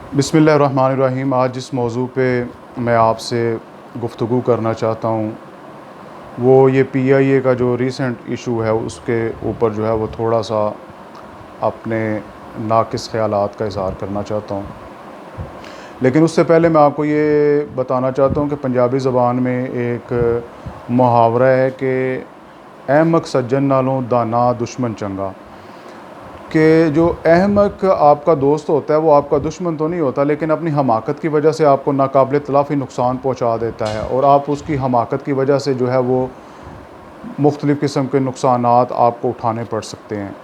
बिस्मिल्लाहिर्रहमानिर्रहीम। आज जिस मौजू पे मैं आपसे गुफ्तगू करना चाहता हूँ वो ये पीआईए का जो रीसेंट इशू है उसके ऊपर जो है वो थोड़ा सा अपने नाक़िस ख़यालात का इज़हार करना चाहता हूँ। लेकिन उससे पहले मैं आपको ये बताना चाहता हूँ कि पंजाबी ज़बान में एक मुहावरा है कि अहमक सज्जन नालों दाना दुश्मन चंगा। कि जो अहमक आपका दोस्त होता है वो आपका दुश्मन तो नहीं होता, लेकिन अपनी हमाकत की वजह से आपको नाकाबिल तलाफ़ी नुकसान पहुंचा देता है और आप उसकी हमाकत की वजह से जो है वो मुख्तलिफ़ किस्म के नुकसानात आपको उठाने पड़ सकते हैं।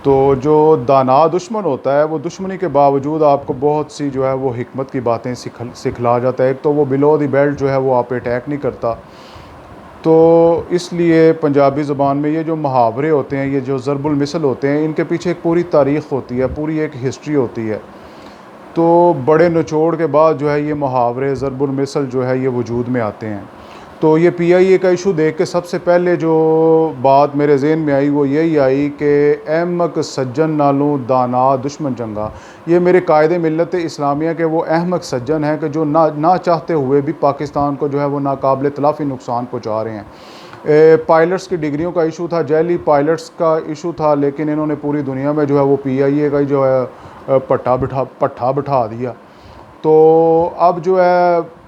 तो जो दाना दुश्मन होता है वो दुश्मनी के बावजूद आपको बहुत सी जो है वो हिकमत की बातें सिखला जाता है। एक तो वो बिलो द बेल्ट जो है वो आप पे अटैक नहीं करता। तो इसलिए पंजाबी ज़बान में ये जो मुहावरे होते हैं, ये जो ज़रबुल मिसल होते हैं, इनके पीछे एक पूरी तारीख़ होती है, पूरी एक हिस्ट्री होती है। तो बड़े निचोड़ के बाद जो है ये मुहावरे ज़रबुल मिसल जो है ये वजूद में आते हैं। तो ये पीआईए का इशू देख के सबसे पहले जो बात मेरे ज़हन में आई वो यही आई कि अहमक सज्जन नालों दाना दुश्मन चंगा। ये मेरे कायदे मिल्लत इस्लामिया के वो अहमक सज्जन हैं कि जो ना चाहते हुए भी पाकिस्तान को जो है वो नाकाबिल तलाफ़ी नुकसान पहुँचा रहे हैं। पायलट्स की डिग्रियों का इशू था, जैली पायलट्स का इशू था, लेकिन इन्होंने पूरी दुनिया में जो है वो पीआईए का जो है पट्ठा बिठा दिया। तो अब जो है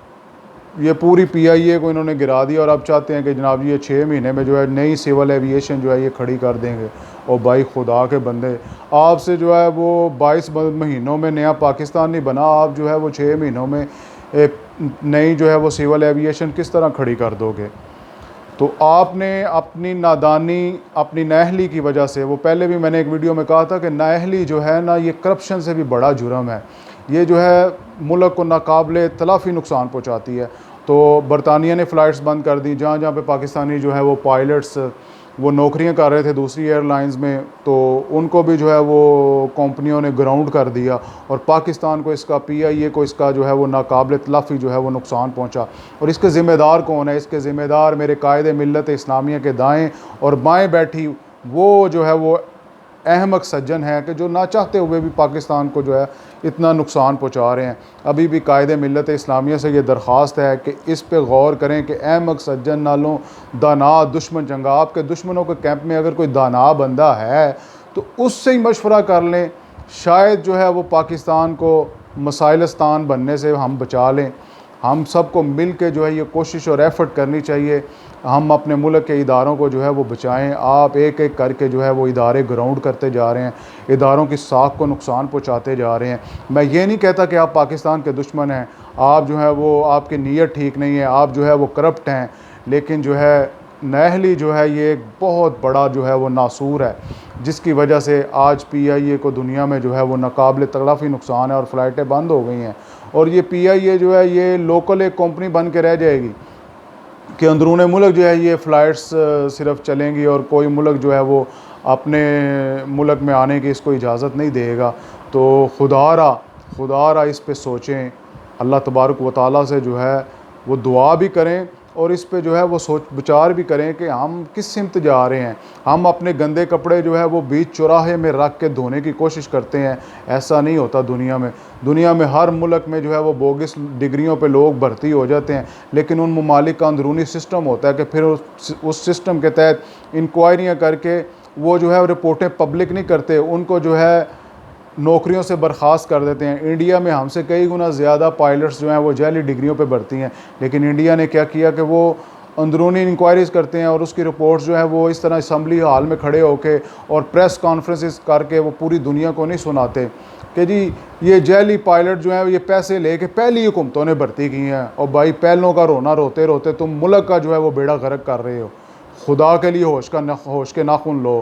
ये पूरी पीआईए को इन्होंने गिरा दिया और अब चाहते हैं कि जनाब ये 6 महीने में जो है नई सिविल एविएशन जो है ये खड़ी कर देंगे। और भाई खुदा के बंदे, आपसे जो है वो 22 महीनों में नया पाकिस्तान नहीं बना, आप जो है वो 6 महीनों में नई जो है वो सिविल एविएशन किस तरह खड़ी कर दोगे। तो आपने अपनी नादानी, अपनी नाअहली की वजह से, वो पहले भी मैंने एक वीडियो में कहा था कि नाअहली जो है ना ये करप्शन से भी बड़ा जुर्म है। ये जो है मुल्क को नाकाबिल तलाफ़ी नुकसान पहुँचाती है। तो बरतानिया ने फ़्लाइट्स बंद कर दी, जहाँ जहाँ पे पाकिस्तानी जो है वो पायलट्स वो नौकरियां कर रहे थे दूसरी एयरलाइंस में, तो उनको भी जो है वो कंपनियों ने ग्राउंड कर दिया और पाकिस्तान को इसका पीआईए को इसका जो है वो नाकाबिल तलाफ़ी जो है वो नुकसान पहुंचा। और इसके ज़िम्मेदार कौन है? इसके ज़िम्मेदार मेरे कायदे मिल्लत इस्लामिया के दाएँ और बाएँ बैठी वो जो है वो अहमक सज्जन है कि जो ना चाहते हुए भी पाकिस्तान को जो है इतना नुकसान पहुंचा रहे हैं। अभी भी कायदे मिल्लत इस्लामिया से ये दरख्वास्त है कि इस पे गौर करें कि अहमक सज्जन नालों दाना दुश्मन चंगा। आपके दुश्मनों के कैंप में अगर कोई दाना बंदा है तो उससे ही मशवरा कर लें, शायद जो है वो पाकिस्तान को मसाइलस्तान बनने से हम बचा लें। हम सबको मिल के जो है ये कोशिश और एफ़र्ट करनी चाहिए, हम अपने मुल्क के इदारों को जो है वो बचाएं। आप एक एक करके जो है वो इदारे ग्राउंड करते जा रहे हैं, इदारों की साख को नुकसान पहुंचाते जा रहे हैं। मैं ये नहीं कहता कि आप पाकिस्तान के दुश्मन हैं, आप जो है वो आपकी नीयत ठीक नहीं है, आप जो है वो करप्ट हैं, लेकिन जो है नाअहली जो है ये एक बहुत बड़ा जो है वो नासूर है, जिसकी वजह से आज पीआईए को दुनिया में जो है वो नाकाबिल तलाफ़ी नुकसान है और फ़्लाइटें बंद हो गई हैं। और ये पीआईए जो है ये लोकल एक कंपनी बन के रह जाएगी कि अंदरून मुल्क जो है ये फ़्लाइट्स सिर्फ चलेंगी और कोई मुल्क जो है वो अपने मुल्क में आने की इसको इजाज़त नहीं देगा। तो खुदारा इस पे सोचें, अल्लाह तबारक व तआला से जो है वो दुआ भी करें और इस पे जो है वो सोच विचार भी करें कि हम किस सिमत जा रहे हैं। हम अपने गंदे कपड़े जो है वो बीच चौराहे में रख के धोने की कोशिश करते हैं, ऐसा नहीं होता दुनिया में। दुनिया में हर मुल्क में जो है वो बोगस डिग्रियों पे लोग भर्ती हो जाते हैं, लेकिन उन ममालिक का अंदरूनी सिस्टम होता है कि फिर उस सिस्टम के तहत इंक्वायरियाँ करके वो जो है रिपोर्टें पब्लिक नहीं करते, उनको जो है नौकरियों से बर्खास्त कर देते हैं। इंडिया में हमसे कई गुना ज़्यादा पायलट्स जो हैं वो जाली डिग्रियों पे भर्ती हैं, लेकिन इंडिया ने क्या किया कि वो अंदरूनी इंक्वायरीज़ करते हैं और उसकी रिपोर्ट्स जो है वो इस तरह असम्बली हॉल में खड़े होकर और प्रेस कॉन्फ्रेंसेस करके वो पूरी दुनिया को नहीं सुनाते कि जी ये जाली पायलट जो है ये पैसे लेके पहली हुकूमतों ने भर्ती की हैं। और भाई पहलों का रोना रोते रोते तुम मुल्क का जो है वो बेड़ा गर्क कर रहे हो। खुदा के लिए होश के नाखून लो।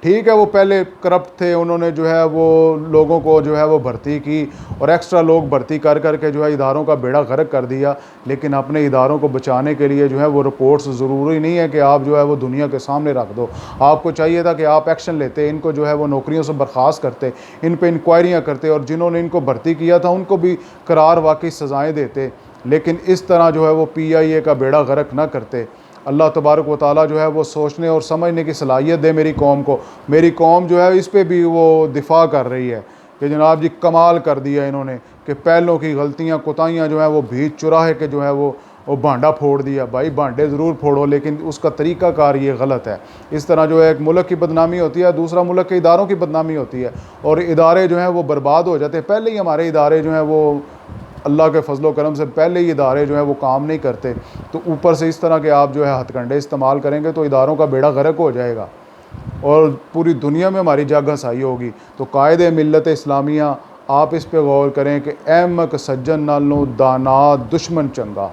ठीक है वो पहले करप्ट थे, उन्होंने जो है वो लोगों को जो है वो भर्ती की और एक्स्ट्रा लोग भर्ती कर करके जो है इदारों का बेड़ा गर्क कर दिया, लेकिन अपने इदारों को बचाने के लिए जो है वो रिपोर्ट्स ज़रूरी नहीं है कि आप जो है वो दुनिया के सामने रख दो। आपको चाहिए था कि आप एक्शन लेते, इनको जो है वो नौकरियों से बर्खास्त करते, इन पर इंक्वायरियाँ करते और जिन्होंने इनको भर्ती किया था उनको भी करार वाकई सज़ाएँ देते, लेकिन इस तरह जो है वो पीआईए का बेड़ा गर्क ना करते। अल्लाह तबारक व ताला जो है वो सोचने और समझने की सलाहियत दे मेरी कौम को। मेरी कौम जो है इस पे भी वो दिफा कर रही है कि जनाब जी कमाल कर दिया इन्होंने कि पहलों की गलतियाँ कोताहियाँ जो हैं वो बीच चुराहे के जो है वो भांडा फोड़ दिया। भाई भांडे ज़रूर फोड़ो, लेकिन उसका तरीक़ाकार ये गलत है। इस तरह जो है एक मुल्क की बदनामी होती है, दूसरा मुल्क के इदारों की बदनामी होती है, और इदारे जो हैं वो बर्बाद हो जाते हैं। पहले ही हमारे इदारे जो हैं वो अल्लाह के फजलो करम से पहले ही इदारे जो हैं वो काम नहीं करते, तो ऊपर से इस तरह के आप जो है हथकंडे इस्तेमाल करेंगे तो इदारों का बेड़ा गर्क हो जाएगा और पूरी दुनिया में हमारी जग हसाई होगी। तो कायदे मिल्लत इस्लामिया, आप इस पे गौर करें कि अहमक सज्जन नालों दाना दुश्मन चंगा।